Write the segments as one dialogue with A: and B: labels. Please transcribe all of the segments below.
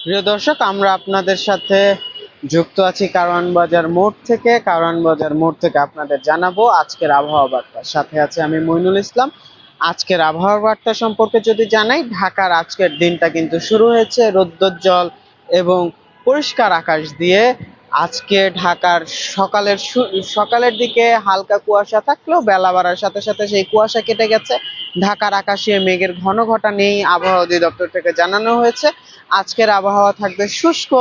A: প্রিয় দর্শক, আমরা আপনাদের সাথে যুক্ত আছি কারওয়ান বাজার মোড় থেকে। কারওয়ান বাজার মোড় থেকে আপনাদের জানাবো আজকের আবহাওয়া বার্তা। সাথে আছে আমি মইনুল ইসলাম। আজকের আবহাওয়া বার্তা সম্পর্কে যদি জানাই, ঢাকার আজকের দিনটা কিন্তু শুরু হয়েছে রৌদ্রোজ্জ্বল এবং পরিষ্কার আকাশ দিয়ে। আজকে ঢাকার সকালের দিকে হালকা কুয়াশা থাকলেও বেলা বাড়ার সাথে সাথে সেই কুয়াশা কেটে গেছে। ঢাকার আকাশে মেঘের ঘন ঘটা নেই, আবহাওয়া অধিদপ্তর থেকে জানানো হয়েছে। আজকের আবহাওয়া থাকবে শুষ্ক,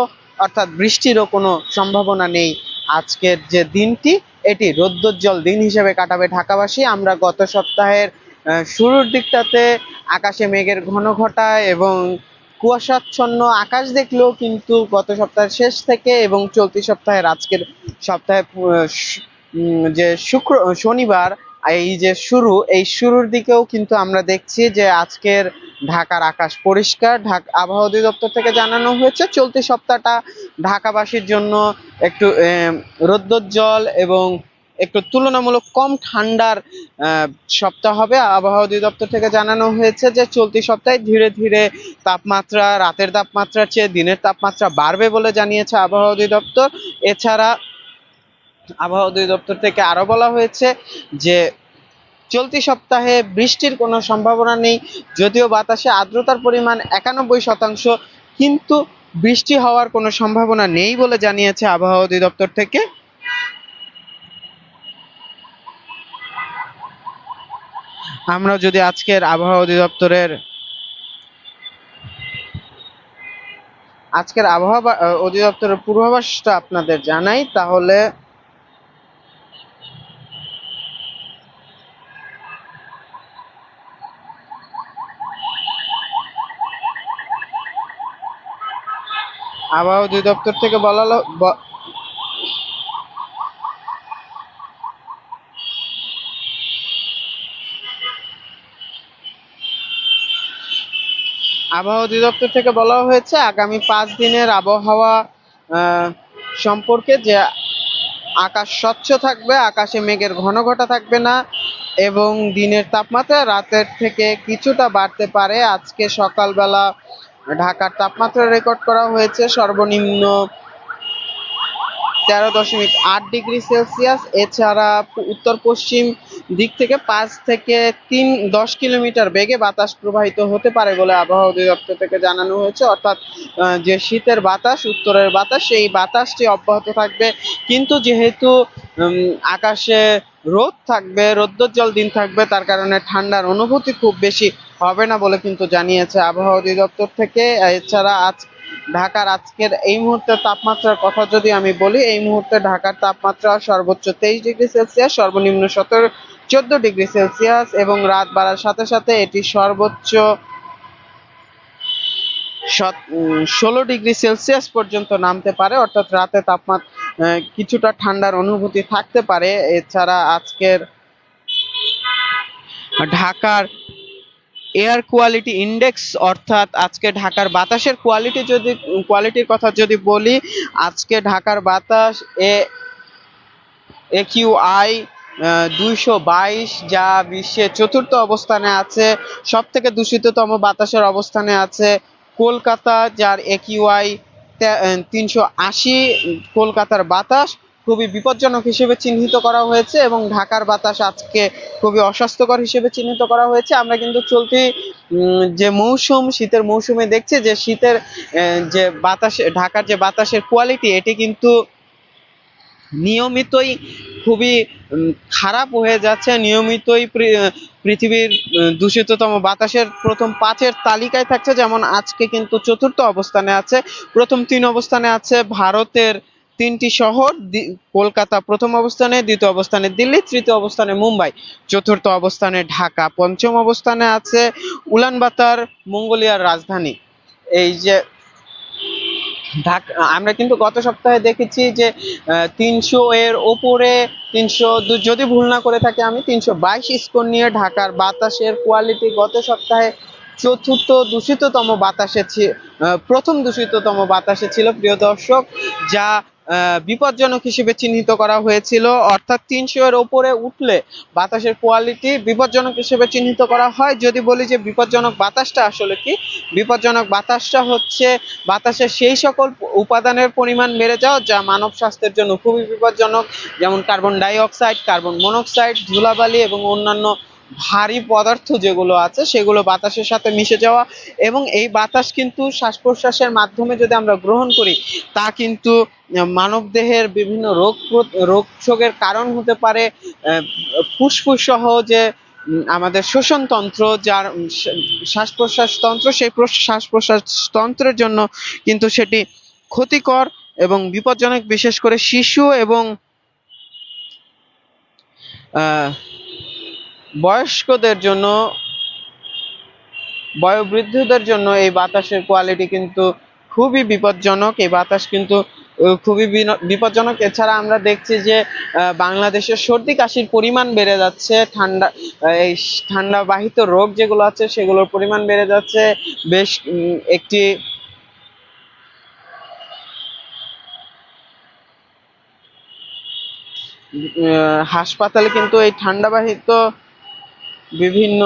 A: অর্থাৎ বৃষ্টিরও কোনো সম্ভাবনা নেই। আজকের যে দিনটি, এটি রৌদ্রোজ্জ্বল দিন হিসেবে কাটাবে ঢাকাবাসী। আমরা গত সপ্তাহের শুরুর দিকটাতে আকাশে মেঘের ঘন ঘটা এবং কুয়াশাচ্ছন্ন আকাশ দেখলেও কিন্তু গত সপ্তাহের শেষ থেকে এবং চলতি সপ্তাহের আজকের সপ্তাহে যে শনিবার এই যে এই শুরুর দিকেও কিন্তু আমরা দেখছি যে আজকের ঢাকার আকাশ পরিষ্কার। আবহাওয়া অধিদপ্তর থেকে জানানো হয়েছে চলতি সপ্তাহটা ঢাকাবাসীর জন্য একটু রৌদ্রোজ্জ্বল এবং একটু তুলনামূলক কম ঠান্ডার সপ্তাহ হবে। আবহাওয়া অধিদপ্তর থেকে জানানো হয়েছে যে চলতি সপ্তাহে ধীরে ধীরে তাপমাত্রা রাতের তাপমাত্রার চেয়ে দিনের তাপমাত্রা বাড়বে বলে জানিয়েছে আবহাওয়া অধিদপ্তর। এছাড়া আবহাওয়া অধিদপ্তর থেকে আরো বলা হয়েছে যে চলতি সপ্তাহে বৃষ্টির কোনো সম্ভাবনা নেই, যদিও বাতাসে আর্দ্রতার পরিমাণ 91%, কিন্তু বৃষ্টি হওয়ার কোনো সম্ভাবনা নেই বলে জানিয়েছে আবহাওয়া অধিদপ্তর থেকে। আমরা যদি আজকের আবহাওয়া অধিদপ্তরের পূর্বাভাসটা আপনাদের জানাই, তাহলে আবহাওয়া অধিদপ্তর থেকে বলা হয়েছে আগামী 5 দিনের আবহাওয়া সম্পর্কে, যে আকাশ স্বচ্ছ থাকবে, আকাশে মেঘের ঘন ঘটা থাকবে না এবং দিনের তাপমাত্রা রাতের থেকে কিছুটা বাড়তে পারে। আজকে সকালবেলা ঢাকার তাপমাত্রা রেকর্ড করা হয়েছে সর্বনিম্ন 13.8 ডিগ্রি সেলসিয়াস। এছাড়া উত্তর পশ্চিম দিক থেকে 5 থেকে 10 কিলোমিটার বেগে বাতাস প্রবাহিত হতে পারে বলে আবহাওয়া অধিদপ্তর থেকে জানানো হয়েছে। অর্থাৎ যে শীতের বাতাস, উত্তরের বাতাস, সেই বাতাসটি অব্যাহত থাকবে। কিন্তু যেহেতু আকাশে রোদ থাকবে, রৌদ্রোজ্জ্বল দিন থাকবে, তার কারণে ঠান্ডার অনুভূতি খুব বেশি হবে না বলে কিন্তু জানিয়েছে আবহাওয়া অধিদপ্তর থেকে। এছাড়া ঢাকার আজকের এই মুহূর্তের তাপমাত্রার কথা যদি আমি বলি, এই মুহূর্তে ঢাকার তাপমাত্রা সর্বোচ্চ 23 ডিগ্রি সেলসিয়াস, সর্বনিম্ন 14 ডিগ্রি সেলসিয়াস এবং রাত বাড়ার সাথে সাথে এটি সর্বোচ্চ 16 ডিগ্রি সেলসিয়াস পর্যন্ত নামতে পারে। অর্থাৎ রাতে তাপমাত্রা কিছুটা ঠান্ডার অনুভূতি থাকতে পারে। এছাড়া আজকের ঢাকার এয়ার কোয়ালিটি ইন্ডেক্স, অর্থাৎ আজকে ঢাকার বাতাসের কোয়ালিটির কথা যদি বলি, আজকে ঢাকার বাতাস AQI 222, যা বিশ্বে 4র্থ অবস্থানে আছে। সব থেকে দূষিততম বাতাসের অবস্থানে আছে কলকাতা, যার AQI 380। কলকাতার বাতাস খুবই বিপজ্জনক হিসেবে চিহ্নিত করা হয়েছে এবং ঢাকার বাতাস আজকে খুবই অস্বাস্থ্যকর হিসেবে চিহ্নিত করা হয়েছে। আমরা কিন্তু চলতি যে শীতের মৌসুমে দেখছি যে শীতের যে ঢাকার যে বাতাসের কোয়ালিটি, এটি কিন্তু নিয়মিতই খুবই খারাপ হয়ে যাচ্ছে। নিয়মিতই পৃথিবীর দূষিততম বাতাসের প্রথম 5 তালিকায় থাকছে। যেমন আজকে কিন্তু 4র্থ অবস্থানে আছে। প্রথম 3 অবস্থানে আছে ভারতের 3টি শহর, কলকাতা প্রথম অবস্থানে, দ্বিতীয় অবস্থানে দিল্লি, তৃতীয় অবস্থানে মুম্বাই, 4র্থ অবস্থানে ঢাকা, পঞ্চম অবস্থানে আছে উলানবাতার, মঙ্গোলিয়ার রাজধানী। এই যে আমরা কিন্তু গত সপ্তাহে দেখেছি যে 300 এর ওপরে, 300 যদি ভুল না করে থাকি আমি, 322 স্কোর নিয়ে ঢাকার বাতাসের কোয়ালিটি গত সপ্তাহে প্রথম দূষিততম বাতাসে ছিল, প্রিয় দর্শক, যা বিপজ্জনক হিসেবে চিহ্নিত করা হয়েছিল, অর্থাৎ 300 এর ওপরে উঠলে বাতাসের কোয়ালিটি বিপজ্জনক হিসেবে চিহ্নিত করা হয়। যদি বলি যে বিপজ্জনক বাতাসটা আসলে কি, বিপজ্জনক বাতাসটা হচ্ছে বাতাসের সেই সকল উপাদানের পরিমাণ বেড়ে যাওয়া যা মানব স্বাস্থ্যের জন্য খুবই বিপজ্জনক, যেমন carbon die oxide, carbon monoxide, ধুলাবালি এবং অন্যান্য ভারী পদার্থ যেগুলো আছে সেগুলো বাতাসের সাথে মিশে যাওয়া। এবং এই বাতাস কিন্তু শ্বাস প্রশ্বাসের মাধ্যমে যদি আমরা গ্রহণ করি তা কিন্তু মানব দেহের বিভিন্ন রোগ শোকের কারণ হতে পারে। ফুসফুস সহ যে আমাদের শোষণ তন্ত্র, যার শ্বাস প্রশ্বাস তন্ত্র, সেই শ্বাস প্রশ্বাস তন্ত্রের জন্য কিন্তু সেটি ক্ষতিকর এবং বিপজ্জনক, বিশেষ করে শিশু এবং বয়স্কদের জন্য, বয়োবৃদ্ধদের জন্য এই বাতাসের কোয়ালিটি কিন্তু খুবই বিপজ্জনক। এই বাতাস কিন্তু খুবই বিপজ্জনক। এছাড়া আমরা দেখছি যে বাংলাদেশের সর্দি কাশির পরিমাণ বেড়ে যাচ্ছে, এই ঠান্ডা বাহিত রোগ যেগুলো আছে সেগুলোর পরিমাণ বেড়ে যাচ্ছে। বেশ একটি হাসপাতালে কিন্তু এই ঠান্ডা বাহিত বিভিন্ন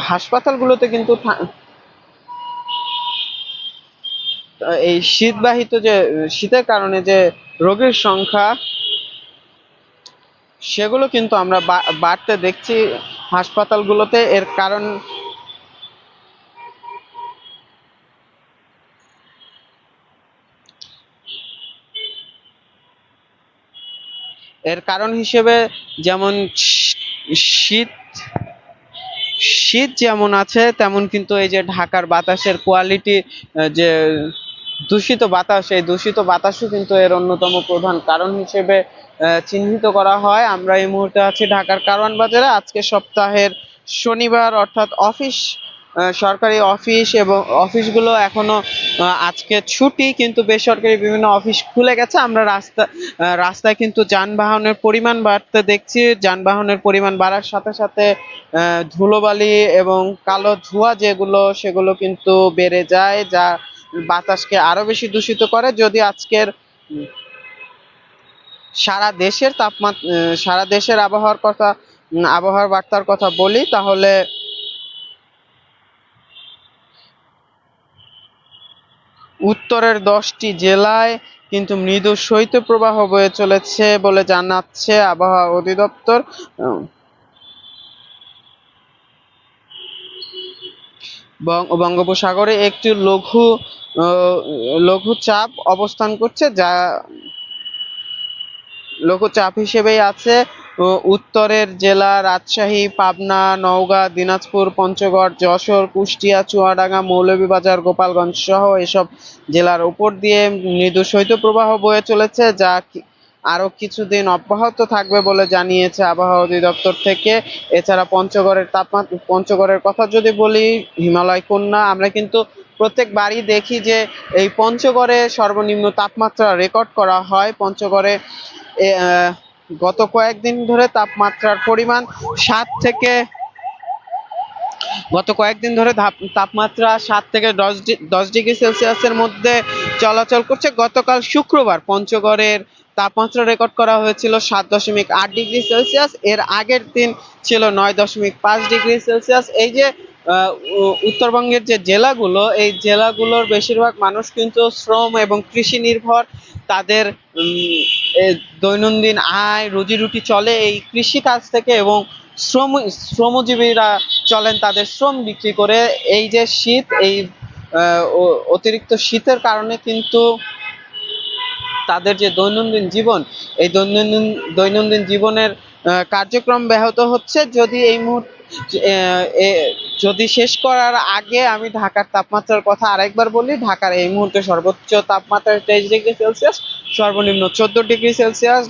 A: হাসপাতালগুলোতে কিন্তু এই শীতবাহিত যে শীতের কারণে যে রোগীর সংখ্যা সেগুলো কিন্তু আমরা বাড়তে দেখছি হাসপাতালগুলোতে। এর কারণ হিসেবে যেমন শীত শীত যেমন আছে, তেমন কিন্তু এই যে ঢাকার বাতাসের কোয়ালিটি, যে দূষিত বাতাস, এই দূষিত বাতাসও কিন্তু এর অন্যতম প্রধান কারণ হিসেবে চিহ্নিত করা হয়। আমরা এই মুহূর্তে আছি ঢাকার কারওয়ান বাজারে। আজকে সপ্তাহের শনিবার, অর্থাৎ সরকারি অফিস এবং অফিসগুলো এখনো আজকে ছুটি, কিন্তু বেসরকারি বিভিন্ন অফিস খুলে গেছে। আমরা রাস্তায় কিন্তু যানবাহনের পরিমাণ বাড়তে দেখছি। যানবাহনের পরিমাণ বাড়ার সাথে সাথে ধুলোবালি এবং কালো ধোঁয়া সেগুলো কিন্তু বেড়ে যায়, যা বাতাসকে আরো বেশি দূষিত করে। যদি আজকের সারা দেশের আবহাওয়ার বার্তার কথা বলি, তাহলে উত্তরের 10টি জেলায় কিন্তু মৃদু শৈত্যপ্রবাহ বয়ে চলেছে বলে জানাচ্ছে আবহাওয়া অধিদপ্তর। বঙ্গোপসাগরে একটি লঘুচাপ অবস্থান করছে, যা লঘুচাপ হিসেবেই আছে উত্তরের জেলা রাজশাহী, পাবনা, নওগাঁ, দিনাজপুর, পঞ্চগড়, যশোর, কুষ্টিয়া, চুয়াডাঙ্গা, মৌলভীবাজার, গোপালগঞ্জ সহ এসব জেলার উপর দিয়ে মৃদু শৈত্যপ্রবাহ বয়ে চলেছে, যা আরো কিছুদিন অব্যাহত থাকবে বলে জানিয়েছে আবহাওয়া অধিদপ্তর থেকে। এছাড়া পঞ্চগড়ের কথা যদি বলি, হিমালয় কন্যা, আমরা কিন্তু প্রত্যেকবারই দেখি যে এই পঞ্চগড়ে সর্বনিম্ন তাপমাত্রা রেকর্ড করা হয়। পঞ্চগড়ে গত কয়েকদিন ধরে তাপমাত্রার পরিমাণ 7 থেকে 10 ডিগ্রি সেলসিয়াসের মধ্যে চলাচল করছে। গতকাল শুক্রবার পঞ্চগড়ের তাপমাত্রা রেকর্ড করা হয়েছিল 7.8 ডিগ্রি সেলসিয়াস। এর আগের দিন ছিল 9.5 ডিগ্রি সেলসিয়াস। এই যে উত্তরবঙ্গের যে জেলাগুলো, এই জেলাগুলোর বেশিরভাগ মানুষ কিন্তু শ্রম এবং কৃষি নির্ভর। তাদের দৈনন্দিন আয় রুজি রুটি চলে এই কৃষি কাজ থেকে, এবং শ্রমজীবীরা চলেন তাদের শ্রম বিক্রি করে। এই যে শীত, এই অতিরিক্ত শীতের কারণে কিন্তু তাদের যে দৈনন্দিন জীবন, এই দৈনন্দিন জীবনের কার্যক্রম ব্যাহত হচ্ছে। যদি শেষ করার আগে আমি ঢাকার তাপমাত্রার কথা আরেকবার বলি। ঢাকার এই মুহূর্তে সর্বোচ্চ তাপমাত্রা 23 ডিগ্রি সেলসিয়াস, সর্বনিম্ন 14 ডিগ্রি সেলসিয়াস।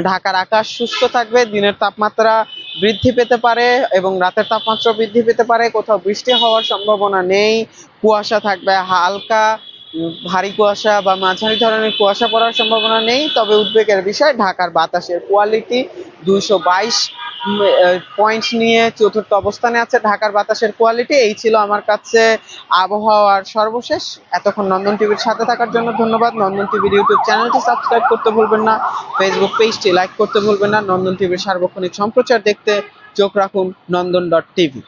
A: ঢাকার আকাশ শুষ্ক থাকবে, দিনের তাপমাত্রা বৃদ্ধি পেতে পারে এবং রাতের তাপমাত্রা বৃদ্ধি পেতে পারে। কোথাও বৃষ্টি হওয়ার সম্ভাবনা নেই, কুয়াশা থাকবে হালকা ভারী কুয়াশা বা মাঝারি ধরনের কুয়াশা পড়ার সম্ভাবনা নেই। তবে উদ্বেগের বিষয় ঢাকার বাতাসের কোয়ালিটি 222 পয়েন্ট নিয়ে চতুর্থ অবস্থানে আছে ঢাকার বাতাসের কোয়ালিটি। এই ছিল আমার কাছে আবহাওয়ার সর্বশেষ। এতক্ষণ নন্দন টিভির সাথে থাকার জন্য ধন্যবাদ। নন্দন টিভির ইউটিউব চ্যানেলটি সাবস্ক্রাইব করতে ভুলবেন না, ফেসবুক পেজটি লাইক করতে ভুলবেন না। নন্দন টিভির সার্বক্ষণিক সম্প্রচার দেখতে চোখ রাখুন নন্দন.টিভি।